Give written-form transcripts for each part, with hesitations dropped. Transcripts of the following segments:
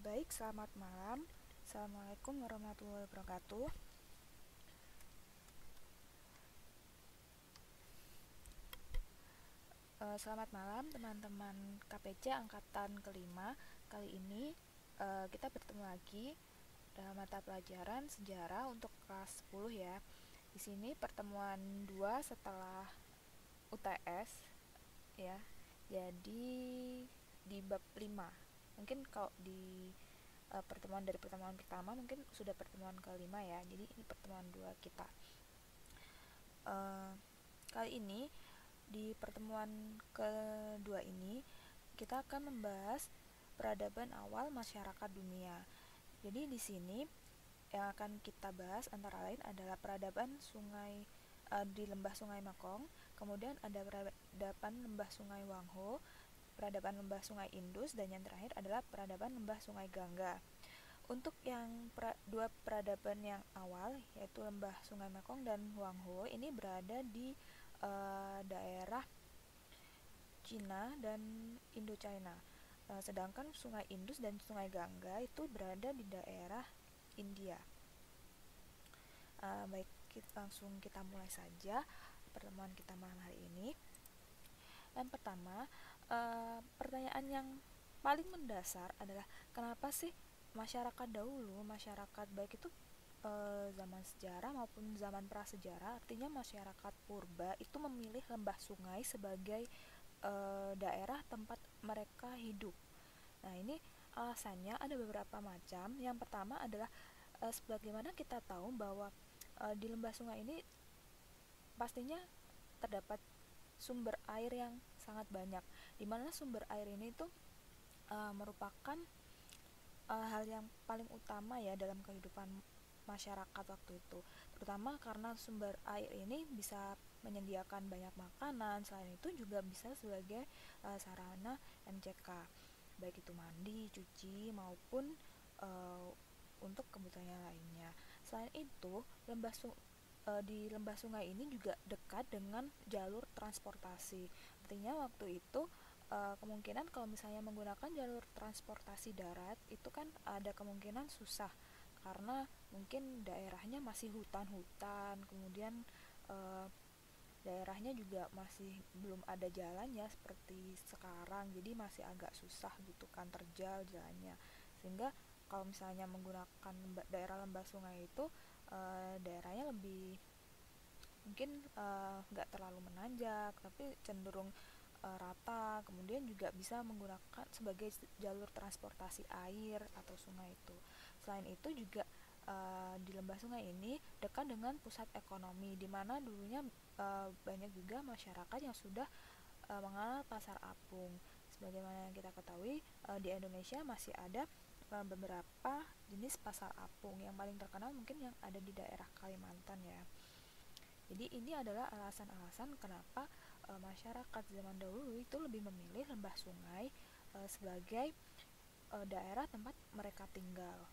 Baik, selamat malam. Assalamualaikum warahmatullahi wabarakatuh. Selamat malam teman-teman KPC Angkatan kelima. Kali ini kita bertemu lagi dalam mata pelajaran sejarah untuk kelas 10 ya. Di sini pertemuan 2 setelah UTS ya. Jadi di bab 5. Mungkin kalau di pertemuan pertama mungkin sudah pertemuan kelima ya. Jadi ini pertemuan 2 kita. Kali ini di pertemuan kedua ini kita akan membahas peradaban awal masyarakat dunia. Jadi di sini yang akan kita bahas antara lain adalah peradaban di lembah Sungai Mekong, kemudian ada peradaban lembah Sungai Wangho, peradaban lembah Sungai Indus, dan yang terakhir adalah peradaban lembah Sungai Gangga. Untuk yang dua peradaban yang awal, yaitu lembah Sungai Mekong dan Wangho, ini berada di daerah Cina dan Indochina. Sedangkan Sungai Indus dan Sungai Gangga itu berada di daerah India. Baik, langsung kita mulai saja pertemuan kita malam hari ini. Yang pertama, pertanyaan yang paling mendasar adalah kenapa sih masyarakat dahulu, masyarakat baik itu zaman sejarah maupun zaman prasejarah, artinya masyarakat purba itu memilih lembah sungai sebagai daerah tempat mereka hidup. Nah, ini alasannya ada beberapa macam. Yang pertama adalah sebagaimana kita tahu bahwa di lembah sungai ini pastinya terdapat sumber air yang sangat banyak, di mana sumber air ini tuh merupakan hal yang paling utama ya dalam kehidupan masyarakat waktu itu, terutama karena sumber air ini bisa menyediakan banyak makanan. Selain itu juga bisa sebagai sarana MCK, baik itu mandi, cuci maupun untuk kebutuhan lainnya. Selain itu, di lembah sungai ini juga dekat dengan jalur transportasi. Artinya waktu itu kemungkinan kalau misalnya menggunakan jalur transportasi darat itu kan ada kemungkinan susah karena mungkin daerahnya masih hutan-hutan, kemudian daerahnya juga masih belum ada jalannya seperti sekarang, jadi masih agak susah gitu kan, terjal jalannya. Sehingga kalau misalnya menggunakan daerah lembah sungai itu daerahnya lebih mungkin nggak terlalu menanjak tapi cenderung rata, kemudian juga bisa menggunakan sebagai jalur transportasi air atau sungai itu. Selain itu juga di lembah sungai ini dekat dengan pusat ekonomi, di mana dulunya banyak juga masyarakat yang sudah mengenal pasar apung. Sebagaimana yang kita ketahui, di Indonesia masih ada beberapa jenis pasar apung. Yang paling terkenal mungkin yang ada di daerah Kalimantan ya. Jadi ini adalah alasan-alasan kenapa masyarakat zaman dahulu itu lebih memilih lembah sungai sebagai daerah tempat mereka tinggal.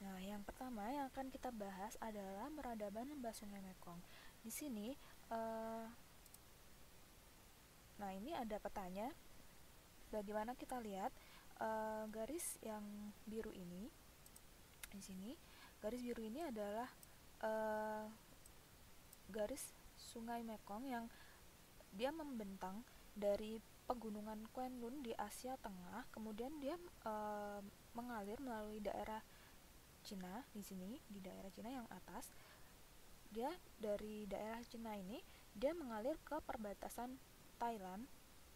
Nah, yang pertama yang akan kita bahas adalah peradaban lembah Sungai Mekong. Di sini, nah ini ada petanya. Bagaimana kita lihat garis yang biru ini? Di sini, garis biru ini adalah garis Sungai Mekong yang dia membentang dari pegunungan Kwenlun di Asia Tengah, kemudian dia mengalir melalui daerah Cina di sini, di daerah Cina yang atas. Dia dari daerah Cina ini dia mengalir ke perbatasan Thailand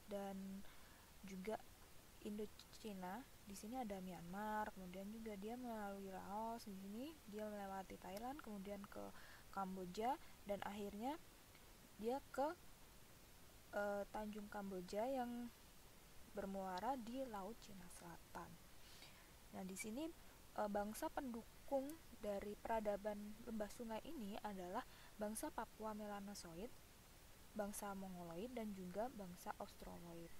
dan juga Indochina. Di sini ada Myanmar, kemudian juga dia melalui Laos, di sini dia melewati Thailand, kemudian ke Kamboja dan akhirnya dia ke Tanjung Kamboja yang bermuara di Laut Cina Selatan. Nah, di sini bangsa pendukung dari peradaban lembah sungai ini adalah bangsa Papua Melanosoid, bangsa Mongoloid, dan juga bangsa Australoid.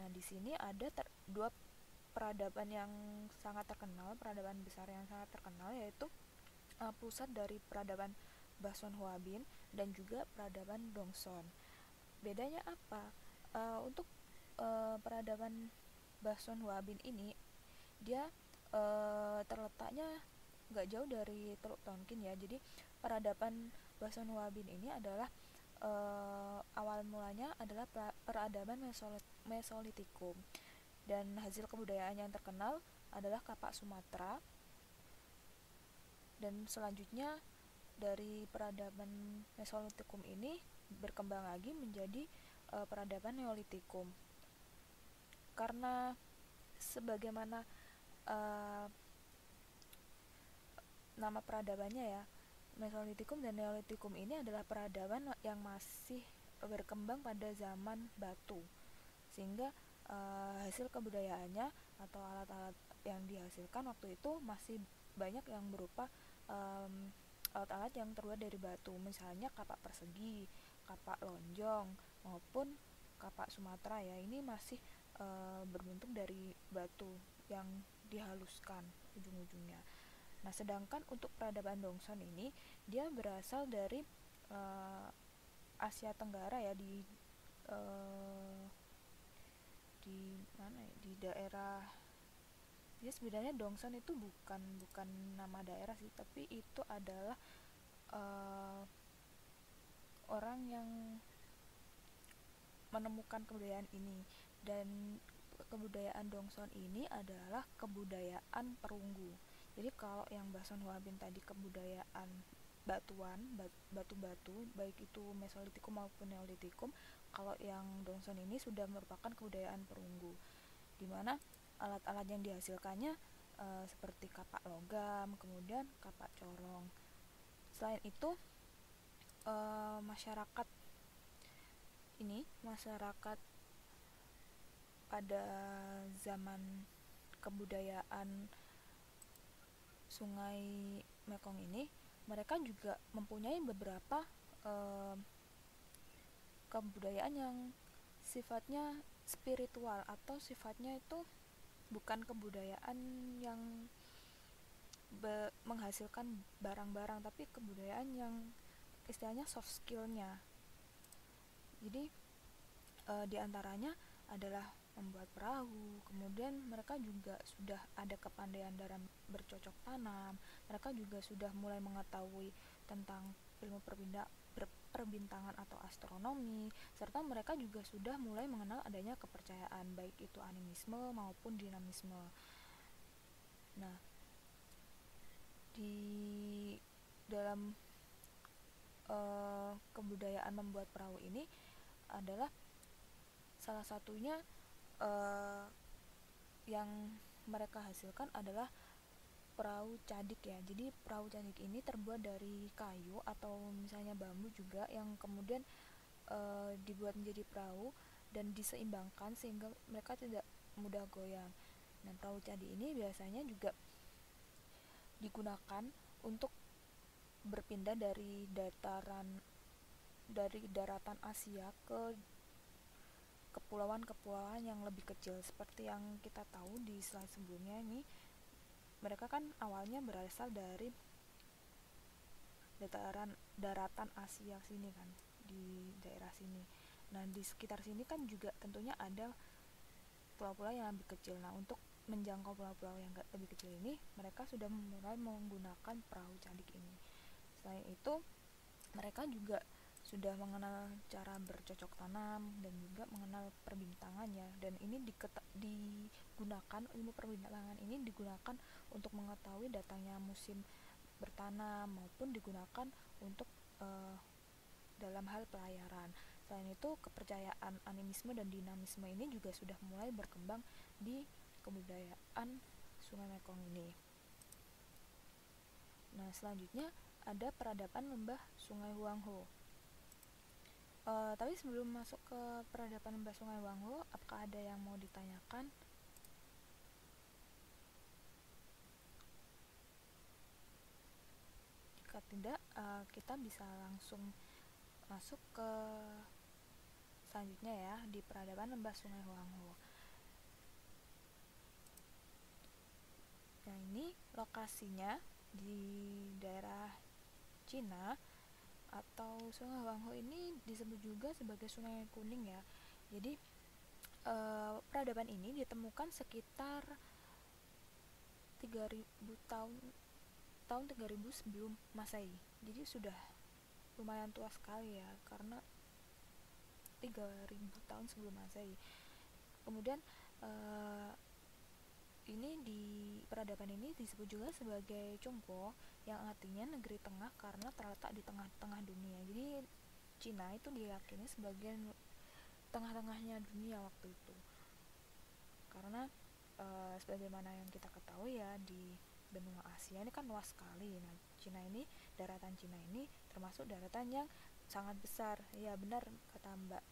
Nah, di sini ada dua peradaban yang sangat terkenal, peradaban besar yang sangat terkenal, yaitu pusat dari peradaban Bason Huabin dan juga peradaban Dongson. Bedanya apa? Untuk peradaban Bason Huabin ini, dia terletaknya nggak jauh dari Teluk Tonkin ya. Jadi peradaban Bason Huabin ini adalah awal mulanya adalah peradaban Mesolitikum, dan hasil kebudayaan yang terkenal adalah Kapak Sumatera, dan selanjutnya dari peradaban Mesolitikum ini berkembang lagi menjadi peradaban Neolitikum. Karena sebagaimana nama peradabannya ya, Mesolitikum dan Neolitikum ini adalah peradaban yang masih berkembang pada zaman batu, sehingga hasil kebudayaannya atau alat-alat yang dihasilkan waktu itu masih banyak yang berupa alat-alat yang terbuat dari batu, misalnya kapak persegi, kapak lonjong, maupun kapak Sumatera ya, ini masih berbentuk dari batu yang dihaluskan ujung-ujungnya. Nah, sedangkan untuk peradaban Dongson ini dia berasal dari Asia Tenggara ya, di mana ya, di daerah, ya sebenarnya Dongson itu bukan nama daerah sih, tapi itu adalah orang yang menemukan kebudayaan ini. Dan kebudayaan Dongson ini adalah kebudayaan perunggu. Jadi kalau yang Bason Huabin tadi kebudayaan batuan, batu-batu, baik itu Mesolitikum maupun Neolitikum, kalau yang Dongson ini sudah merupakan kebudayaan perunggu, di mana alat-alat yang dihasilkannya seperti kapak logam, kemudian kapak corong. Selain itu, masyarakat pada zaman kebudayaan Sungai Mekong ini, mereka juga mempunyai beberapa kebudayaan yang sifatnya spiritual, atau sifatnya itu bukan kebudayaan yang menghasilkan barang-barang, tapi kebudayaan yang istilahnya soft skillnya. Jadi diantaranya adalah membuat perahu, kemudian mereka juga sudah ada kepandaian dalam bercocok tanam, mereka juga sudah mulai mengetahui tentang ilmu perbintangan atau astronomi, serta mereka juga sudah mulai mengenal adanya kepercayaan, baik itu animisme maupun dinamisme. Nah, di dalam kebudayaan membuat perahu ini adalah salah satunya yang mereka hasilkan adalah perahu cadik ya. Jadi perahu cadik ini terbuat dari kayu atau misalnya bambu juga, yang kemudian dibuat menjadi perahu dan diseimbangkan sehingga mereka tidak mudah goyang. Nah, perahu cadik ini biasanya juga digunakan untuk berpindah dari daratan Asia ke kepulauan-kepulauan yang lebih kecil. Seperti yang kita tahu di slide sebelumnya ini, mereka kan awalnya berasal dari daratan Asia sini kan, di daerah sini. Nah, di sekitar sini kan juga tentunya ada pulau-pulau yang lebih kecil. Nah, untuk menjangkau pulau-pulau yang lebih kecil ini, mereka sudah mulai menggunakan perahu cadik ini. Selain itu, mereka juga sudah mengenal cara bercocok tanam dan juga mengenal perbintangannya, dan ini digunakan, ilmu perbintangan ini digunakan untuk mengetahui datangnya musim bertanam maupun digunakan untuk dalam hal pelayaran. Selain itu, kepercayaan animisme dan dinamisme ini juga sudah mulai berkembang di kebudayaan Sungai Mekong ini. Nah, selanjutnya ada peradaban lembah Sungai Huangho. Tapi sebelum masuk ke peradaban lembah Sungai Huangho, apakah ada yang mau ditanyakan? Jika tidak, kita bisa langsung masuk ke selanjutnya ya, di peradaban lembah Sungai Huangho. Nah, ini lokasinya di daerah Cina, atau Sungai Huanghe ini disebut juga sebagai Sungai Kuning ya. Jadi peradaban ini ditemukan sekitar 3000 tahun 3000 sebelum Masehi. Jadi sudah lumayan tua sekali ya, karena 3000 tahun sebelum Masehi. Kemudian ini di peradaban ini disebut juga sebagai Chongguo, yang artinya negeri tengah karena terletak di tengah-tengah dunia. Jadi Cina itu diyakini sebagai tengah-tengahnya dunia waktu itu, karena sebagaimana yang kita ketahui ya, di benua Asia ini kan luas sekali. Nah, daratan Cina ini termasuk daratan yang sangat besar. Ya benar kata Mbak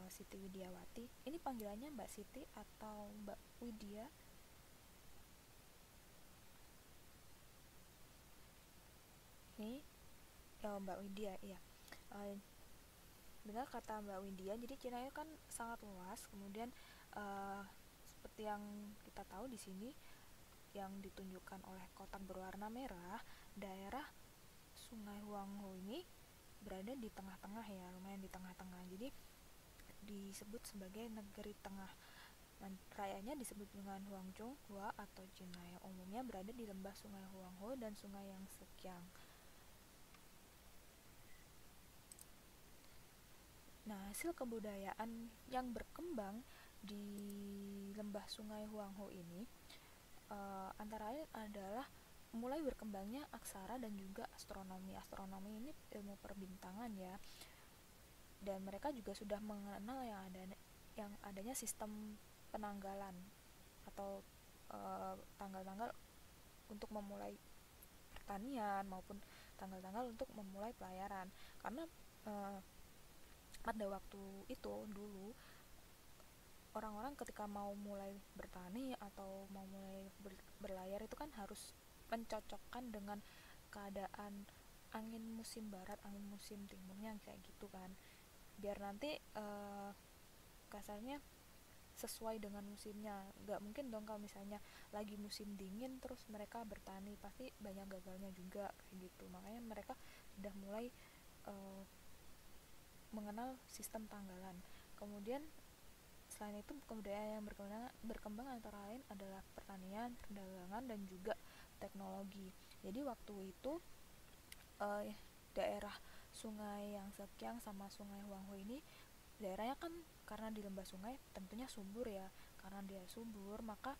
Siti Widiawati. Ini panggilannya Mbak Siti atau Mbak Widya? Ini Mbak Widya, iya. Benar kata Mbak Widya. Jadi Cina itu kan sangat luas. Kemudian seperti yang kita tahu di sini yang ditunjukkan oleh kotak berwarna merah, daerah Sungai Huanghe ini berada di tengah-tengah ya, lumayan di tengah-tengah. Jadi disebut sebagai negeri tengah. Rayanya disebut dengan Huangzhonghua atau Cina, yang umumnya berada di lembah Sungai Huanghe dan Sungai Yangtze-kiang. Nah, hasil kebudayaan yang berkembang di lembah Sungai Huanghe ini antara lain adalah mulai berkembangnya aksara dan juga astronomi. Astronomi ini ilmu perbintangan ya. Dan mereka juga sudah mengenal yang adanya sistem penanggalan atau tanggal-tanggal untuk memulai pertanian maupun tanggal-tanggal untuk memulai pelayaran. Karena pada waktu itu dulu orang-orang ketika mau mulai bertani atau mau mulai berlayar itu kan harus mencocokkan dengan keadaan angin musim barat, angin musim timurnya kayak gitu kan, biar nanti kasarnya sesuai dengan musimnya. Nggak mungkin dong kalau misalnya lagi musim dingin terus mereka bertani, pasti banyak gagalnya juga kayak gitu. Makanya mereka sudah mulai mengenal sistem tanggalan. Kemudian selain itu kebudayaan yang berkembang antara lain adalah pertanian, perdagangan, dan juga teknologi. Jadi waktu itu daerah Sungai Yangtze-kiang sama Sungai Huanghe ini daerahnya kan karena di lembah sungai tentunya subur ya. Karena dia subur, maka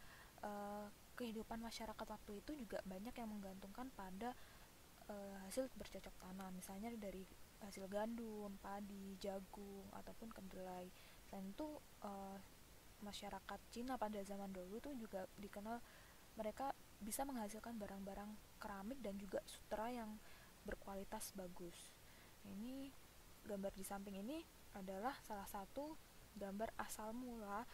kehidupan masyarakat waktu itu juga banyak yang menggantungkan pada hasil bercocok tanam, misalnya dari hasil gandum, padi, jagung, ataupun kedelai. Selain itu masyarakat Cina pada zaman dulu itu juga dikenal mereka bisa menghasilkan barang-barang keramik dan juga sutera yang berkualitas bagus. Ini gambar di samping ini adalah salah satu gambar asal mula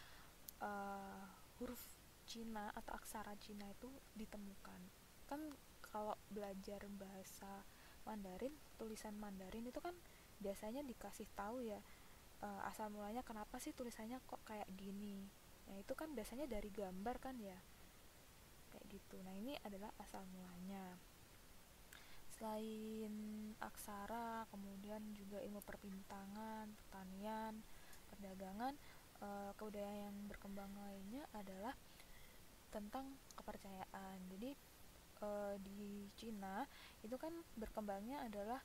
huruf Cina atau aksara Cina itu ditemukan. Kan kalau belajar bahasa Mandarin, tulisan Mandarin itu kan biasanya dikasih tahu ya asal mulanya kenapa sih tulisannya kok kayak gini. Nah, itu kan biasanya dari gambar kan ya. Kayak gitu. Nah, ini adalah asal mulanya. Selain aksara, kemudian juga ilmu perbintangan, pertanian, perdagangan, kebudayaan yang berkembang lainnya adalah tentang kepercayaan. Jadi di Cina itu kan berkembangnya adalah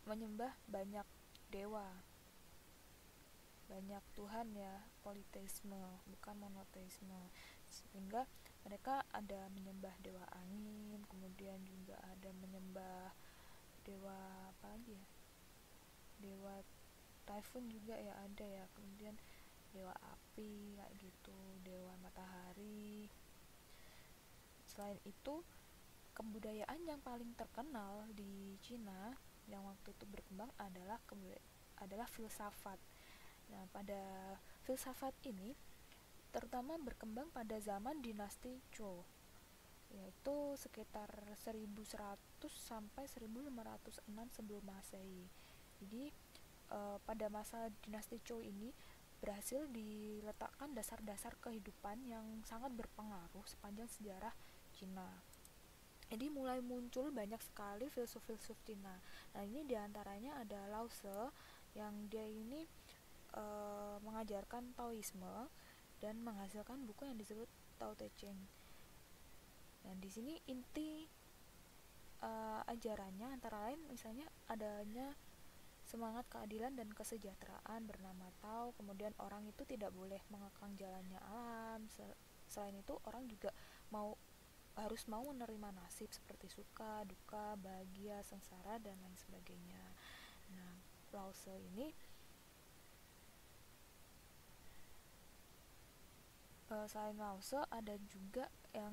menyembah banyak dewa, banyak Tuhan ya, politeisme bukan monoteisme, sehingga mereka ada menyembah dewa angin, kemudian juga ada menyembah dewa apa lagi ya, dewa typhoon juga ya ada ya, kemudian dewa api kayak gitu, dewa matahari. Selain itu kebudayaan yang paling terkenal di Cina yang waktu itu berkembang adalah filsafat. Nah, pada filsafat ini terutama berkembang pada zaman dinasti Zhou, yaitu sekitar 1100 sampai 1506 sebelum Masehi. Jadi pada masa dinasti Zhou ini berhasil diletakkan dasar-dasar kehidupan yang sangat berpengaruh sepanjang sejarah Cina. Jadi mulai muncul banyak sekali filsuf-filsuf Cina. Nah, ini diantaranya ada Lao Tse, yang dia ini mengajarkan Taoisme dan menghasilkan buku yang disebut Tao Te Ching. Nah, di sini inti ajarannya antara lain misalnya adanya semangat keadilan dan kesejahteraan bernama Tao. Kemudian orang itu tidak boleh mengekang jalannya alam. Selain itu orang juga harus mau menerima nasib seperti suka, duka, bahagia, sengsara, dan lain sebagainya. Nah, Lao Tse ini selain Lao Tse ada juga yang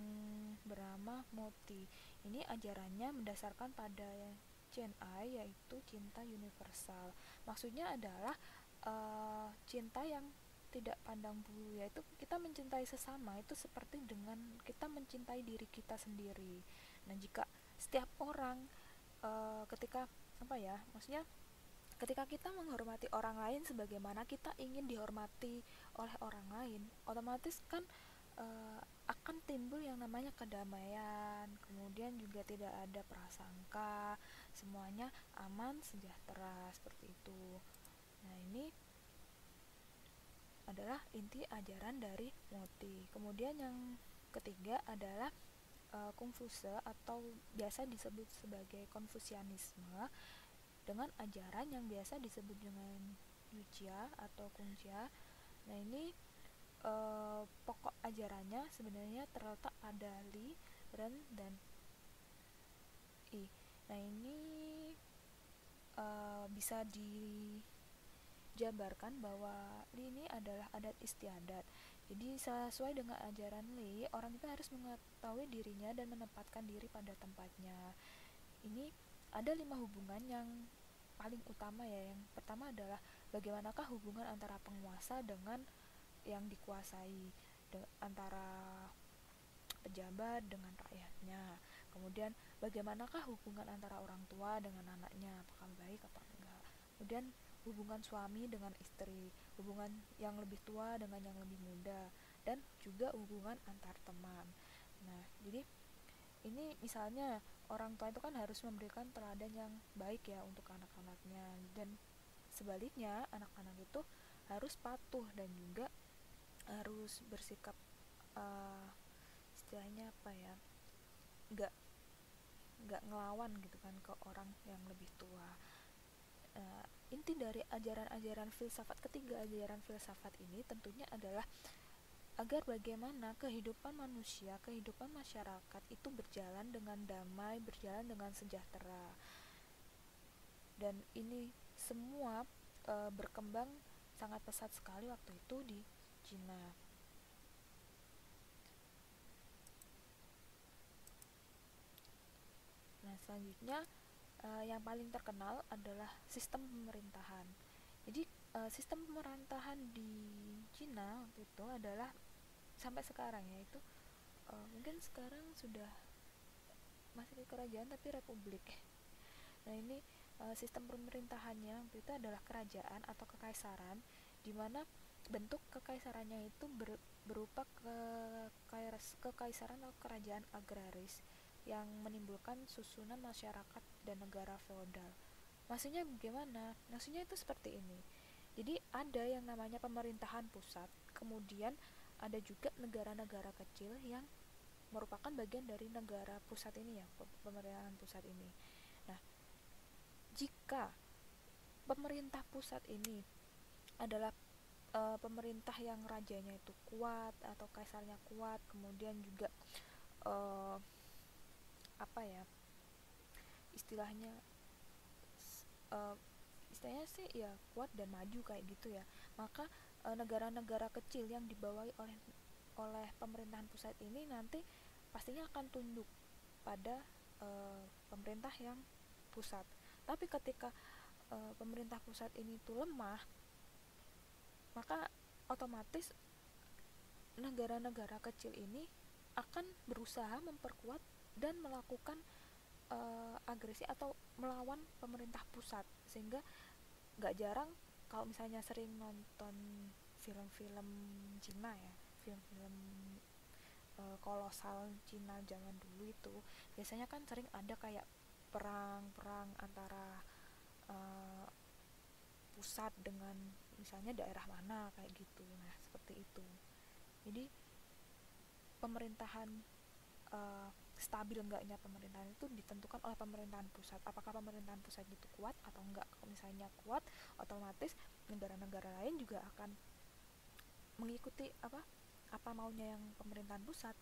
bernama Moti. Ini ajarannya mendasarkan pada Chen Ai, yaitu cinta universal. Maksudnya adalah cinta yang tidak pandang bulu, yaitu kita mencintai sesama itu seperti dengan kita mencintai diri kita sendiri. Nah, jika setiap orang ketika apa ya, maksudnya ketika kita menghormati orang lain sebagaimana kita ingin dihormati oleh orang lain, otomatis kan akan timbul yang namanya kedamaian, kemudian juga tidak ada prasangka, semuanya aman, sejahtera, seperti itu. Nah, ini adalah inti ajaran dari Moti. Kemudian yang ketiga adalah Konfuse atau biasa disebut sebagai Konfusianisme, dengan ajaran yang biasa disebut dengan Yujia atau Kungxia. Nah, ini pokok ajarannya sebenarnya terletak pada Li, Ren, dan I. Nah, ini bisa dijabarkan bahwa Li ini adalah adat istiadat. Jadi sesuai dengan ajaran Li, orang itu harus mengetahui dirinya dan menempatkan diri pada tempatnya. Ini ada 5 hubungan yang paling utama ya. Yang pertama adalah bagaimanakah hubungan antara penguasa dengan yang dikuasai, antara pejabat dengan rakyatnya. Kemudian bagaimanakah hubungan antara orang tua dengan anaknya, apakah baik atau enggak. Kemudian hubungan suami dengan istri, hubungan yang lebih tua dengan yang lebih muda, dan juga hubungan antar teman. Nah, jadi ini misalnya orang tua itu kan harus memberikan teladan yang baik ya untuk anak-anaknya, dan sebaliknya anak-anak itu harus patuh dan juga harus bersikap istilahnya apa ya, nggak nggak ngelawan gitu kan ke orang yang lebih tua. Inti dari ajaran-ajaran filsafat, ketiga ajaran filsafat ini tentunya adalah agar bagaimana kehidupan manusia, kehidupan masyarakat itu berjalan dengan damai, berjalan dengan sejahtera. Dan ini semua berkembang sangat pesat sekali waktu itu di Cina. Nah, selanjutnya yang paling terkenal adalah sistem pemerintahan. Jadi sistem pemerintahan di Cina waktu itu adalah sampai sekarang, yaitu mungkin sekarang sudah masih kerajaan tapi republik. Nah, ini sistem pemerintahannya waktu itu adalah kerajaan atau kekaisaran, di mana bentuk kekaisarannya itu berupa kekaisaran atau kerajaan agraris yang menimbulkan susunan masyarakat dan negara feodal. Maksudnya bagaimana? Maksudnya itu seperti ini. Jadi ada yang namanya pemerintahan pusat, kemudian ada juga negara-negara kecil yang merupakan bagian dari negara pusat ini ya, pemerintahan pusat ini. Nah, jika pemerintah pusat ini adalah pemerintah yang rajanya itu kuat atau kaisarnya kuat, kemudian juga apa ya istilahnya, istilahnya sih ya kuat dan maju kayak gitu ya, maka negara-negara kecil yang dibawahi oleh pemerintahan pusat ini nanti pastinya akan tunduk pada pemerintah yang pusat. Tapi ketika pemerintah pusat ini tuh lemah, maka otomatis negara-negara kecil ini akan berusaha memperkuat dan melakukan agresi atau melawan pemerintah pusat. Sehingga gak jarang kalau misalnya sering nonton film-film Cina ya, film-film kolosal Cina zaman dulu itu biasanya kan sering ada kayak perang-perang antara uh, pusat dengan misalnya daerah mana kayak gitu. Nah seperti itu. Jadi pemerintahan, uh, stabil enggaknya pemerintahan itu ditentukan oleh pemerintahan pusat. Apakah pemerintahan pusat itu kuat atau enggak? Kalau misalnya kuat, otomatis negara-negara lain juga akan mengikuti apa maunya yang pemerintahan pusat,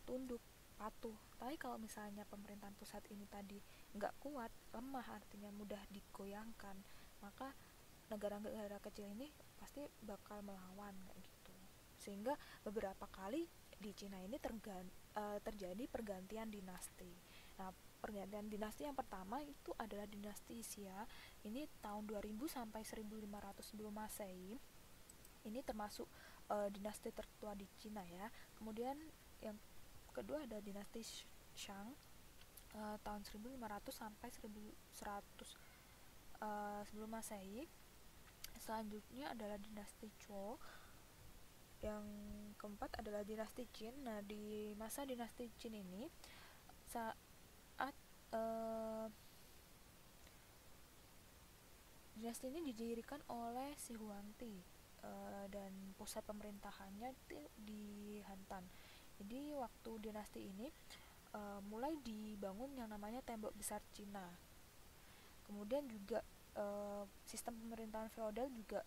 tunduk, patuh. Tapi kalau misalnya pemerintahan pusat ini tadi nggak kuat, lemah, artinya mudah digoyangkan, maka negara-negara kecil ini pasti bakal melawan kayak gitu. Sehingga beberapa kali di Cina ini terjadi pergantian dinasti. Nah, pergantian dinasti yang pertama itu adalah dinasti Xia. Ini tahun 2000 sampai 1500 sebelum Masehi. Ini termasuk dinasti tertua di Cina ya. Kemudian yang kedua ada dinasti Shang, tahun 1500 sampai 1100 sebelum Masehi. Selanjutnya adalah dinasti Zhou. Yang keempat adalah dinasti Qin. Nah, di masa dinasti Qin ini saat dinasti ini didirikan oleh si Huangti, dan pusat pemerintahannya di Hantan. Jadi waktu dinasti ini mulai dibangun yang namanya tembok besar Cina. Kemudian juga sistem pemerintahan feodal juga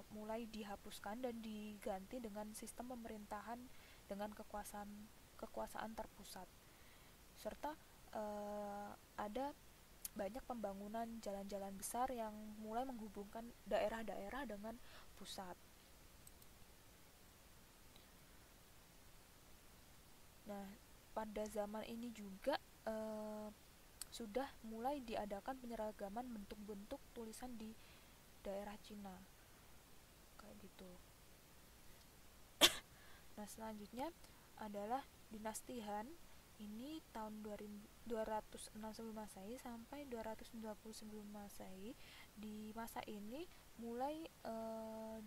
mulai dihapuskan dan diganti dengan sistem pemerintahan dengan kekuasaan terpusat, serta ada banyak pembangunan jalan-jalan besar yang mulai menghubungkan daerah-daerah dengan pusat. Nah, pada zaman ini juga sudah mulai diadakan penyeragaman bentuk-bentuk tulisan di daerah Cina kayak gitu. Nah, selanjutnya adalah dinasti Han. Ini tahun 206 sebelum Masehi sampai 220 sebelum Masehi. Di masa ini mulai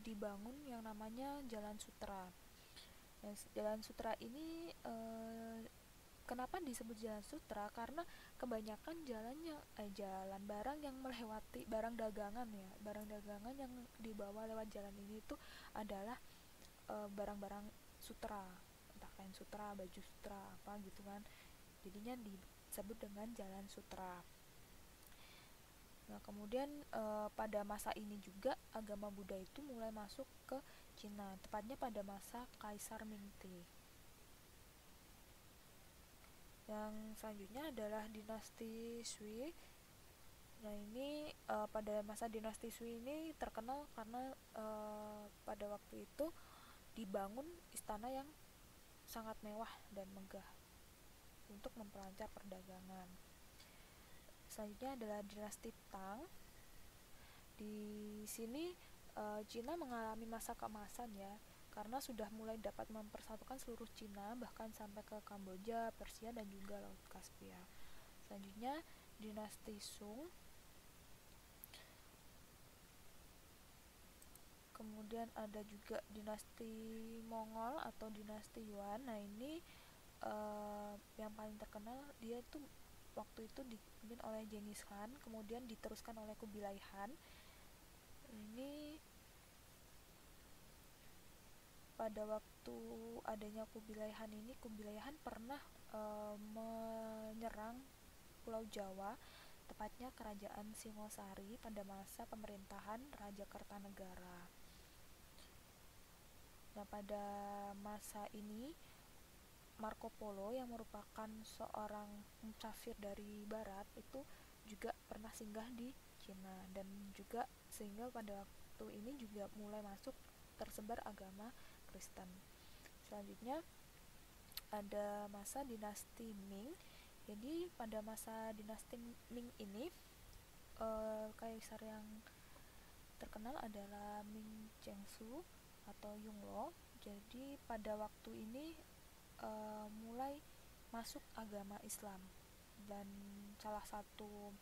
dibangun yang namanya Jalan Sutra. Jalan Sutra ini kenapa disebut Jalan Sutra? Karena kebanyakan jalan barang yang melewati barang dagangan ya, barang dagangan yang dibawa lewat jalan ini itu adalah barang-barang sutra, entah kain sutra, baju sutra, apa gitu kan. Jadinya disebut dengan Jalan Sutra. Nah, kemudian pada masa ini juga agama Buddha itu mulai masuk ke Cina, tepatnya pada masa Kaisar Mingti. Yang selanjutnya adalah dinasti Sui. Nah, ini pada masa dinasti Sui ini terkenal karena pada waktu itu dibangun istana yang sangat mewah dan megah untuk memperlancar perdagangan. Selanjutnya adalah dinasti Tang. Di sini Cina mengalami masa keemasan ya, karena sudah mulai dapat mempersatukan seluruh Cina, bahkan sampai ke Kamboja, Persia, dan juga Laut Kaspia. Selanjutnya dinasti Sung. Kemudian ada juga dinasti Mongol atau dinasti Yuan. Nah, ini yang paling terkenal, dia itu waktu itu dipimpin oleh Genghis Khan, kemudian diteruskan oleh Kubilai Khan. Ini pada waktu adanya Kubilai Khan ini, Kubilai Khan pernah menyerang Pulau Jawa, tepatnya kerajaan Singosari pada masa pemerintahan Raja Kertanegara. Nah, pada masa ini Marco Polo yang merupakan seorang musafir dari barat itu juga pernah singgah di Cina, dan juga sehingga pada waktu ini juga mulai masuk tersebar agama Kristen. Selanjutnya ada masa dinasti Ming. Jadi pada masa dinasti Ming ini kaisar yang terkenal adalah Ming Chengsu atau Yonglo. Jadi pada waktu ini mulai masuk agama Islam, dan salah satu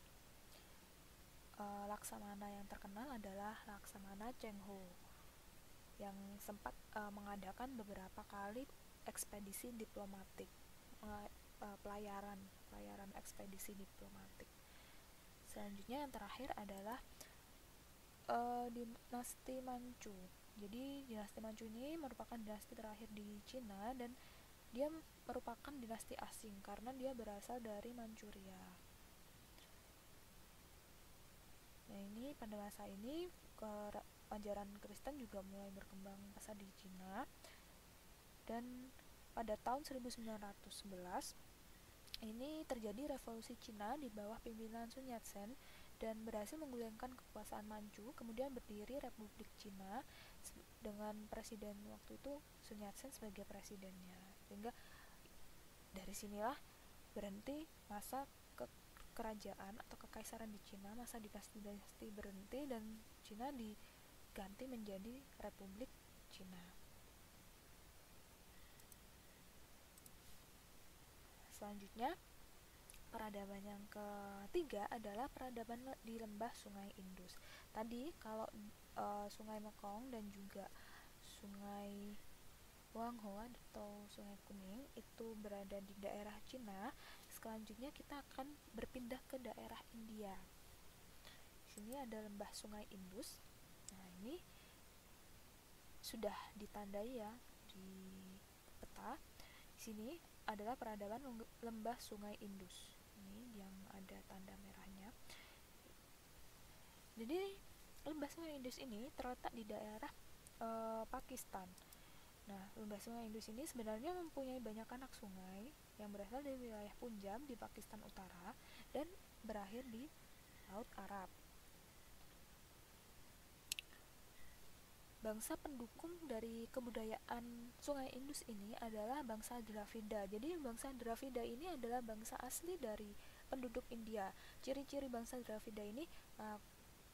laksamana yang terkenal adalah Laksamana Cheng Ho yang sempat mengadakan beberapa kali ekspedisi diplomatik, pelayaran ekspedisi diplomatik. Selanjutnya yang terakhir adalah dinasti Manchu. Jadi dinasti Manchu ini merupakan dinasti terakhir di Cina dan dia merupakan dinasti asing karena dia berasal dari Manchuria. Nah, ini pada masa ini ajaran Kristen juga mulai berkembang pesat di Cina, dan pada tahun 1911 ini terjadi revolusi Cina di bawah pimpinan Sun Yat-sen dan berhasil menggulingkan kekuasaan Manchu. Kemudian berdiri Republik Cina dengan presiden waktu itu Sun Yat-sen sebagai presidennya. Sehingga dari sinilah berhenti masa kerajaan atau kekaisaran di Cina, masa dinasti berhenti dan Cina diganti menjadi Republik Cina. Selanjutnya, peradaban yang ketiga adalah peradaban di lembah Sungai Indus. Tadi kalau Sungai Mekong dan juga Sungai Huangho atau Sungai Kuning itu berada di daerah Cina, selanjutnya kita akan berpindah ke daerah India. Sini ada lembah Sungai Indus. Nah, ini sudah ditandai ya di peta. Sini adalah peradaban lembah Sungai Indus. Ini yang ada tanda merahnya. Jadi lembah Sungai Indus ini terletak di daerah Pakistan. Nah, lembah Sungai Indus ini sebenarnya mempunyai banyak anak sungai yang berasal dari wilayah Punjab di Pakistan Utara dan berakhir di Laut Arab. Bangsa pendukung dari kebudayaan Sungai Indus ini adalah bangsa Dravida. Jadi bangsa Dravida ini adalah bangsa asli dari penduduk India. Ciri-ciri bangsa Dravida ini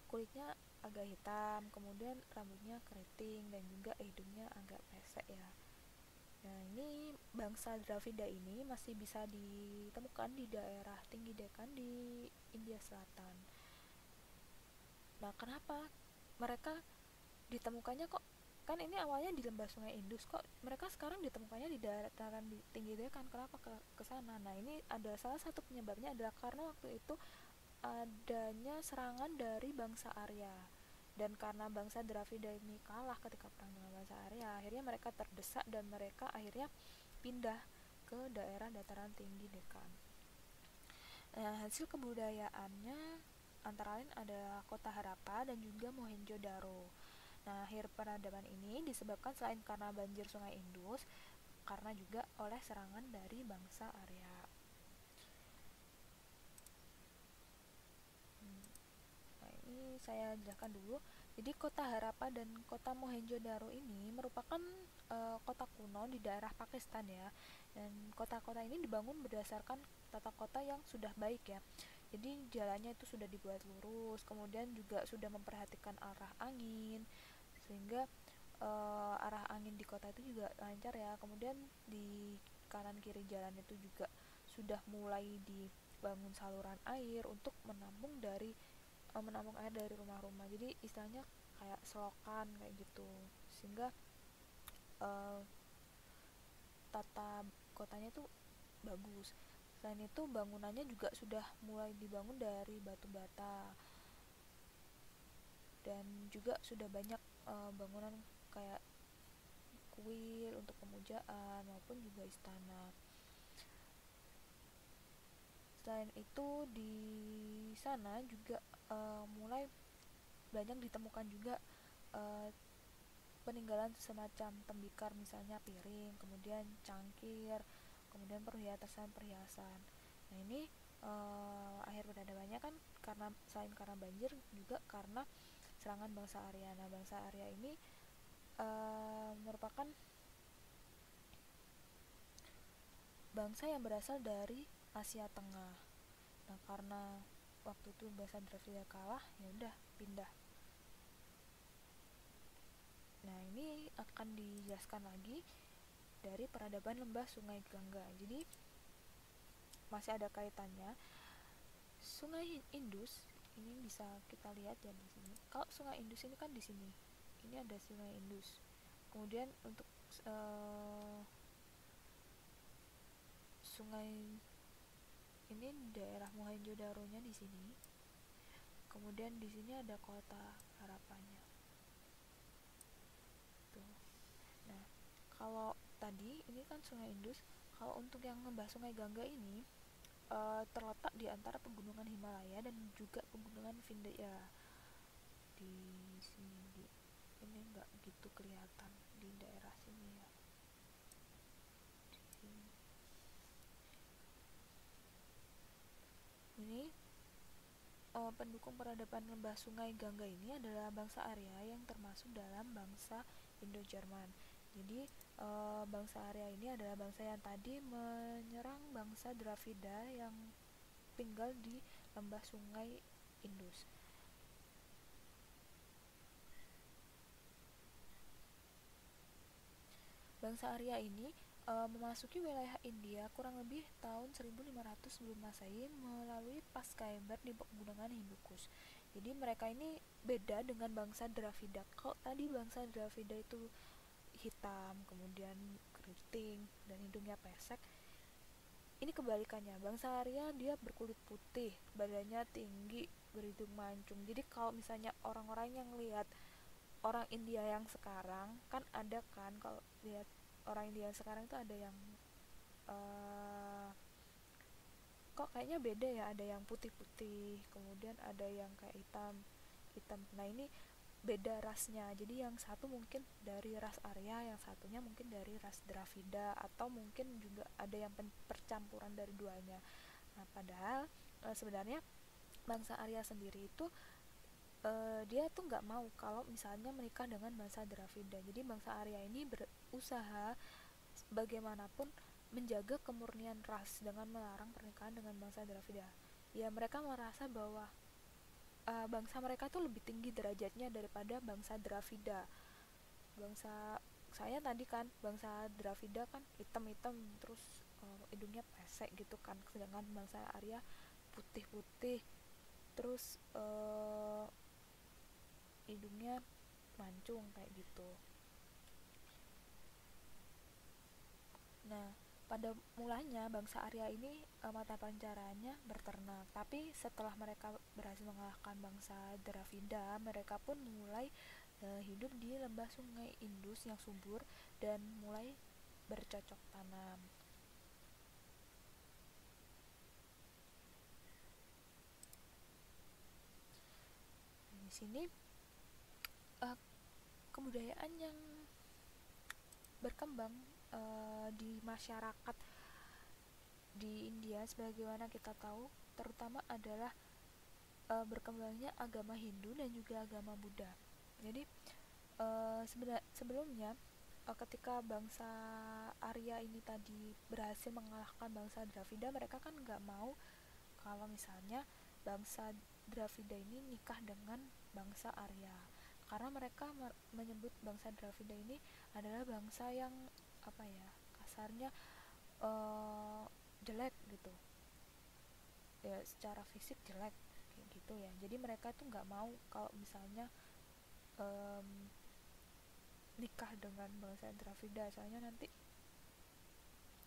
kulitnya agak hitam, kemudian rambutnya keriting dan juga hidungnya agak pesek ya. Nah, ini bangsa Dravida ini masih bisa ditemukan di daerah tinggi Deccan di India Selatan. Nah, kenapa mereka ditemukannya kok, kan ini awalnya di lembah Sungai Indus, kok mereka sekarang ditemukannya di dataran tinggi Deccan, kenapa ke sana? Nah, ini ada salah satu penyebabnya adalah karena waktu itu adanya serangan dari bangsa Arya, dan karena bangsa Dravida ini kalah ketika perang dengan bangsa Arya, akhirnya mereka terdesak dan mereka akhirnya pindah ke daerah dataran tinggi Deccan. Hasil kebudayaannya antara lain ada kota Harappa dan juga Mohenjo-daro. Nah, akhir peradaban ini disebabkan selain karena banjir Sungai Indus, karena juga oleh serangan dari bangsa Arya. Ini saya jelaskan dulu. Jadi kota Harappa dan kota Mohenjo-daro ini merupakan kota kuno di daerah Pakistan ya. Dan kota-kota ini dibangun berdasarkan tata kota yang sudah baik ya. Jadi jalannya itu sudah dibuat lurus, kemudian juga sudah memperhatikan arah angin, sehingga arah angin di kota itu juga lancar ya. Kemudian di kanan kiri jalan itu juga sudah mulai dibangun saluran air untuk menampung air dari rumah-rumah. Jadi istilahnya kayak selokan kayak gitu, sehingga tata kotanya itu bagus. Selain itu bangunannya juga sudah mulai dibangun dari batu bata, dan juga sudah banyak bangunan kayak kuil untuk pemujaan maupun juga istana. Selain itu di sana juga mulai banyak ditemukan juga peninggalan semacam tembikar, misalnya piring, kemudian cangkir, kemudian perhiasan-perhiasan. Nah, ini akhir peradabannya kan karena selain karena banjir juga karena serangan bangsa Arya. Nah, bangsa Arya ini merupakan bangsa yang berasal dari Asia Tengah. Nah, karena waktu itu bangsa Dravida kalah, ya udah pindah. Nah, ini akan dijelaskan lagi dari peradaban lembah Sungai Gangga. Jadi masih ada kaitannya. Sungai Indus ini bisa kita lihat ya di sini. Kalau Sungai Indus ini kan di sini. Ini ada Sungai Indus. Kemudian untuk sungai ini daerah Mohenjo-daronya di sini. Kemudian di sini ada kota Harapannya. Tuh. Nah, kalau tadi ini kan Sungai Indus, kalau untuk yang membahas Sungai Gangga ini terletak di antara pegunungan Himalaya dan juga pegunungan Vindhya. Di sini ini nggak gitu kelihatan di daerah sini ya. Ini pendukung peradaban lembah Sungai Gangga ini adalah bangsa Arya yang termasuk dalam bangsa Indo-Jerman. Jadi bangsa Arya ini adalah bangsa yang tadi menyerang bangsa Dravida yang tinggal di lembah Sungai Indus. Bangsa Arya ini memasuki wilayah India kurang lebih tahun 1500 sebelum Masehi melalui Pas Khyber di pegunungan Hindukush. Jadi mereka ini beda dengan bangsa Dravida. Kalau tadi bangsa Dravida itu hitam, kemudian keriting dan hidungnya pesek, ini kebalikannya. Bangsa Arya dia berkulit putih, badannya tinggi, berhidung mancung. Jadi kalau misalnya orang-orang yang lihat orang India yang sekarang, kan ada kan kalau lihat orang India yang sekarang itu ada yang kok kayaknya beda ya, ada yang putih-putih, kemudian ada yang kayak hitam. Nah, ini beda rasnya. Jadi yang satu mungkin dari ras Arya, yang satunya mungkin dari ras Dravida, atau mungkin juga ada yang percampuran dari duanya. Nah, padahal sebenarnya bangsa Arya sendiri itu dia tuh nggak mau kalau misalnya menikah dengan bangsa Dravida. Jadi bangsa Arya ini berusaha bagaimanapun menjaga kemurnian ras dengan melarang pernikahan dengan bangsa Dravida. Ya, mereka merasa bahwa bangsa mereka tuh lebih tinggi derajatnya daripada bangsa Dravida. Bangsa saya tadi kan bangsa Dravida kan hitam-hitam terus hidungnya pesek gitu kan, sedangkan bangsa Arya putih-putih terus hidungnya mancung kayak gitu. Nah, pada mulanya bangsa Arya ini mata pencahariannya berternak, tapi setelah mereka berhasil mengalahkan bangsa Dravida, mereka pun mulai hidup di lembah Sungai Indus yang subur dan mulai bercocok tanam. Di sini kebudayaan yang berkembang di masyarakat di India sebagaimana kita tahu terutama adalah berkembangnya agama Hindu dan juga agama Buddha. Jadi sebelumnya ketika bangsa Arya ini tadi berhasil mengalahkan bangsa Dravida, mereka kan nggak mau kalau misalnya bangsa Dravida ini nikah dengan bangsa Arya, karena mereka menyebut bangsa Dravida ini adalah bangsa yang apa ya, kasarnya jelek gitu ya, secara fisik jelek kayak gitu ya. Jadi mereka tuh nggak mau kalau misalnya nikah dengan bangsa Dravida, soalnya nanti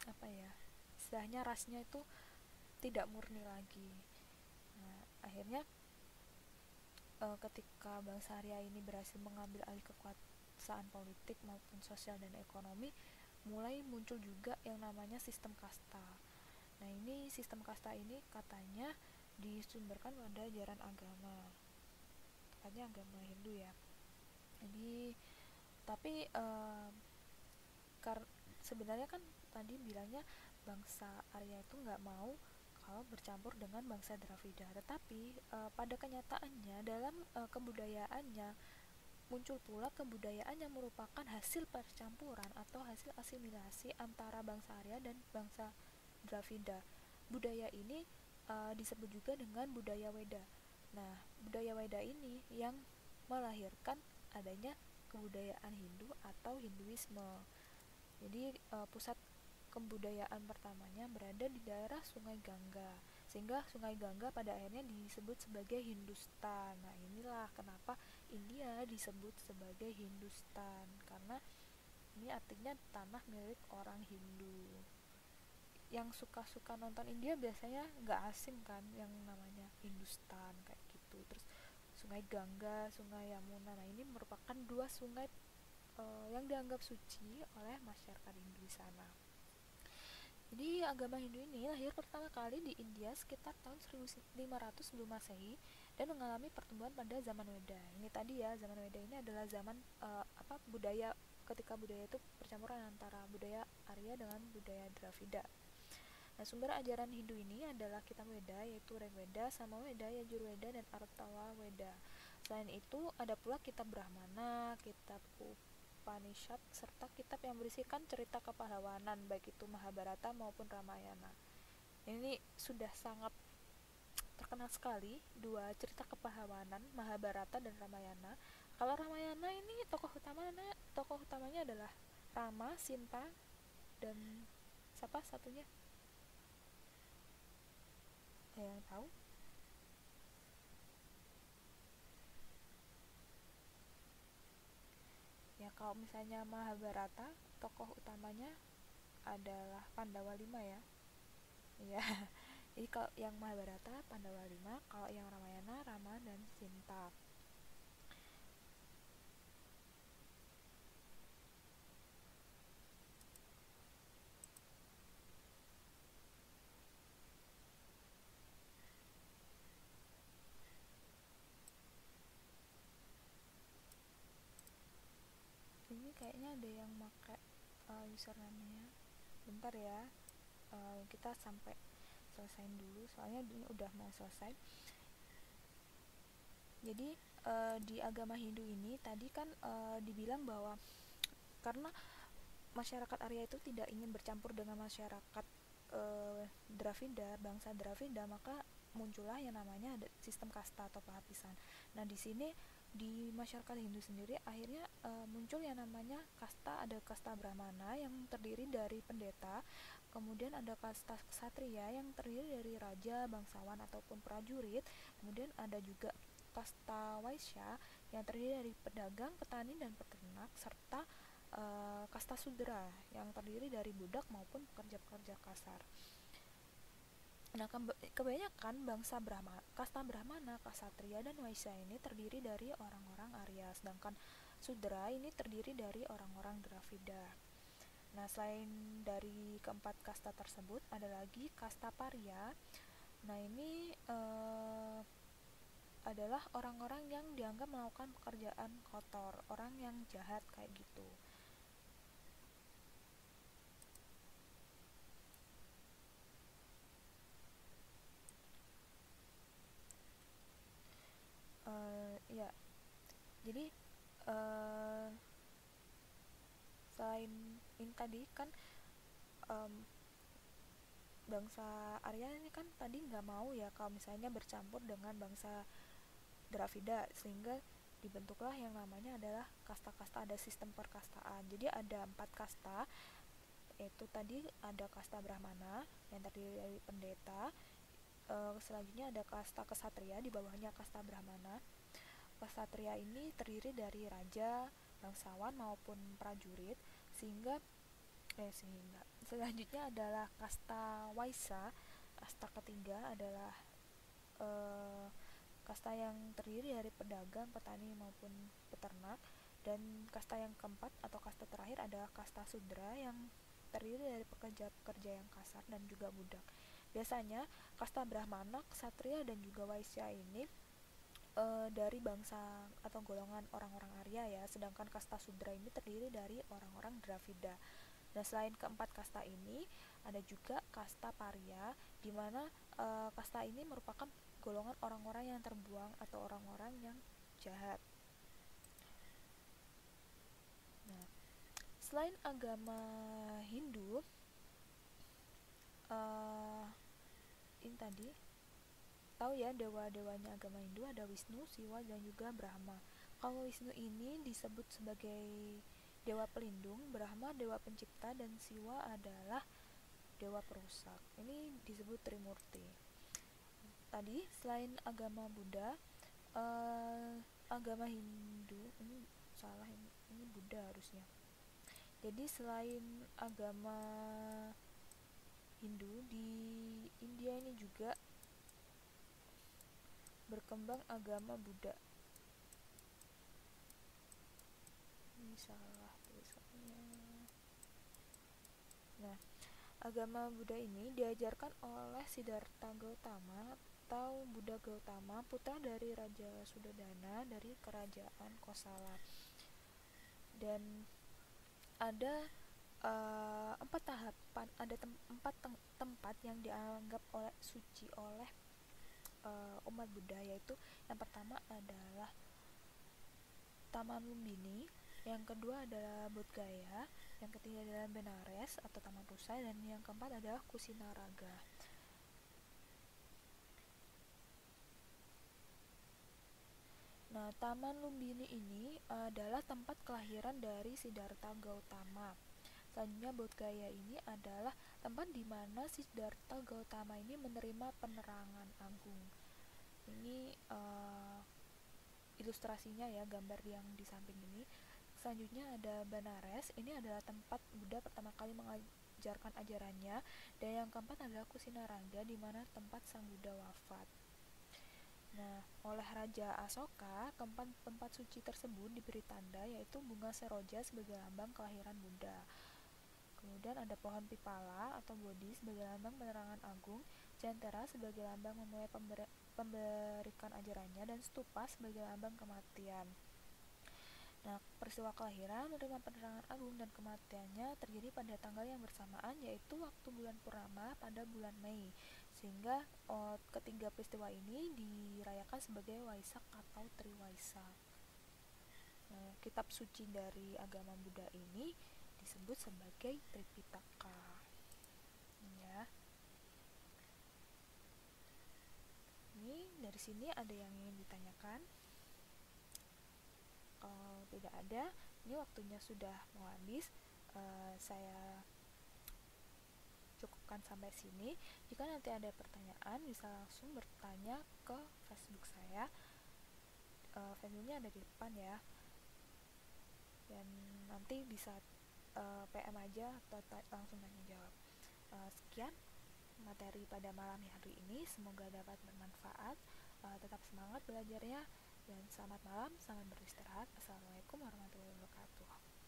apa ya, istilahnya rasnya itu tidak murni lagi. Nah, akhirnya ketika bangsa Arya ini berhasil mengambil alih kekuasaan politik maupun sosial dan ekonomi, mulai muncul juga yang namanya sistem kasta. Nah, ini sistem kasta ini katanya disumberkan pada ajaran agama, katanya agama Hindu ya. Jadi tapi sebenarnya kan tadi bilangnya bangsa Arya itu nggak mau kalau bercampur dengan bangsa Dravida, tetapi pada kenyataannya dalam kebudayaannya muncul pula kebudayaan yang merupakan hasil percampuran atau hasil asimilasi antara bangsa Arya dan bangsa Dravida. Budaya ini disebut juga dengan budaya Weda. Nah, budaya Weda ini yang melahirkan adanya kebudayaan Hindu atau Hinduisme. Jadi pusat kebudayaan pertamanya berada di daerah Sungai Gangga, sehingga Sungai Gangga pada akhirnya disebut sebagai Hindustan. Nah, inilah kenapa India disebut sebagai Hindustan, karena ini artinya tanah milik orang Hindu. yang suka-suka nonton India biasanya nggak asing kan yang namanya Hindustan kayak gitu. Terus Sungai Gangga, Sungai Yamuna. Nah, ini merupakan dua sungai yang dianggap suci oleh masyarakat Hindu di sana. Jadi agama Hindu ini lahir pertama kali di India sekitar tahun 1500 sebelum Masehi dan mengalami pertumbuhan pada zaman Weda. Ini tadi ya, zaman Weda ini adalah zaman budaya, ketika budaya itu percampuran antara budaya Arya dengan budaya Dravida. Nah, sumber ajaran Hindu ini adalah kitab Weda, yaitu Rigveda, Samaveda, Yajurveda, dan Atharvaveda. Selain itu, ada pula kitab Brahmana, kitab Upanishad, serta kitab yang berisikan cerita kepahlawanan, baik itu Mahabharata maupun Ramayana. Ini sudah sangat terkenal sekali, dua cerita kepahlawanan, Mahabharata dan Ramayana. Kalau Ramayana ini tokoh utamanya adalah Rama, Sinta, dan siapa satunya? Yang tahu? Ya, kalau misalnya Mahabharata, tokoh utamanya adalah Pandawa 5 ya. Iya. Jadi kalau yang Mahabharata Pandawa 5, kalau yang Ramayana Rama dan Sinta. Ini kayaknya ada yang pakai username-nya. Bentar ya. Kita sampai selesain dulu soalnya ini udah mau selesai. Jadi di agama Hindu ini tadi kan dibilang bahwa karena masyarakat Arya itu tidak ingin bercampur dengan masyarakat Dravida, bangsa Dravida, maka muncullah yang namanya sistem kasta atau pelapisan. Nah, di sini di masyarakat Hindu sendiri akhirnya muncul yang namanya kasta. Ada kasta Brahmana yang terdiri dari pendeta, kemudian ada kasta Ksatria yang terdiri dari raja, bangsawan ataupun prajurit, kemudian ada juga kasta Waisya yang terdiri dari pedagang, petani dan peternak, serta kasta Sudra yang terdiri dari budak maupun pekerja-pekerja kasar. Nah, kebanyakan kasta Brahmana, Ksatria, dan Waisya ini terdiri dari orang-orang Arya, sedangkan Sudra ini terdiri dari orang-orang Dravida. Nah, selain dari keempat kasta tersebut, ada lagi kasta Parya. Nah, ini adalah orang-orang yang dianggap melakukan pekerjaan kotor, orang yang jahat kayak gitu. Ya, jadi selain ini tadi kan bangsa Arya ini kan tadi nggak mau ya kalau misalnya bercampur dengan bangsa Dravida, sehingga dibentuklah yang namanya adalah kasta-kasta, ada sistem perkastaan. Jadi ada 4 kasta, yaitu tadi ada kasta Brahmana yang terdiri dari pendeta, selanjutnya ada kasta Ksatria, di bawahnya kasta Brahmana. Ksatria ini terdiri dari raja, bangsawan maupun prajurit, sehingga selanjutnya adalah kasta Waisya. Kasta ketiga adalah kasta yang terdiri dari pedagang, petani maupun peternak, dan kasta yang keempat atau kasta terakhir adalah kasta Sudra yang terdiri dari pekerja-pekerja yang kasar dan juga budak. Biasanya kasta Brahmana, Ksatria, dan juga Waisya ini dari bangsa atau golongan orang-orang Arya ya, sedangkan kasta Sudra ini terdiri dari orang-orang Dravida. Nah, selain keempat kasta ini, ada juga kasta Parya, di mana kasta ini merupakan golongan orang-orang yang terbuang atau orang-orang yang jahat. Nah, selain agama Hindu, ini tadi tahu ya, dewa-dewanya agama Hindu ada Wisnu, Siwa, dan juga Brahma. Kalau Wisnu ini disebut sebagai dewa pelindung, Brahma dewa pencipta, dan Siwa adalah dewa perusak. Ini disebut Trimurti. Tadi selain agama Buddha, agama Hindu ini salah, ini Buddha harusnya. Jadi selain agama Hindu, di India ini juga berkembang agama Buddha. Ini salah tulisannya. Nah, agama Buddha ini diajarkan oleh Siddhartha Gautama atau Buddha Gautama, putra dari Raja Sudodana dari kerajaan Kosala. Dan ada empat tahapan, ada empat tempat yang dianggap suci oleh umat Buddha, yaitu yang pertama adalah Taman Lumbini, yang kedua adalah Bodh Gaya, yang ketiga adalah Benares atau Taman Rusa, dan yang keempat adalah Kusinaraga. Nah, Taman Lumbini ini adalah tempat kelahiran dari Siddhartha Gautama. Selanjutnya Bodh Gaya ini adalah tempat di mana Siddhartha Gautama ini menerima penerangan agung. Ini ilustrasinya ya, gambar yang di samping ini. Selanjutnya ada Benares, ini adalah tempat Buddha pertama kali mengajarkan ajarannya, dan yang keempat adalah Kusinaraga, di mana tempat Sang Buddha wafat. Nah, oleh Raja Asoka, keempat tempat suci tersebut diberi tanda, yaitu bunga seroja sebagai lambang kelahiran Buddha. Kemudian ada pohon pipala atau bodhi sebagai lambang penerangan agung, jantera sebagai lambang memulai pemberikan ajarannya, dan stupa sebagai lambang kematian. Nah, peristiwa kelahiran, menerima penerangan agung, dan kematiannya terjadi pada tanggal yang bersamaan, yaitu waktu bulan purnama pada bulan Mei, sehingga ketiga peristiwa ini dirayakan sebagai Waisak atau Triwaisak. Nah, kitab suci dari agama Buddha ini disebut sebagai Tripitaka. Ya. Ini dari sini ada yang ingin ditanyakan? Kalau tidak ada, ini waktunya sudah mau habis. Saya cukupkan sampai sini. Jika nanti ada pertanyaan, bisa langsung bertanya ke Facebook saya. Facebooknya ada di depan ya. Dan nanti bisa PM aja atau langsung tanya jawab. Sekian materi pada malam hari ini, semoga dapat bermanfaat. Tetap semangat belajarnya, dan selamat malam, selamat beristirahat. Assalamualaikum warahmatullahi wabarakatuh.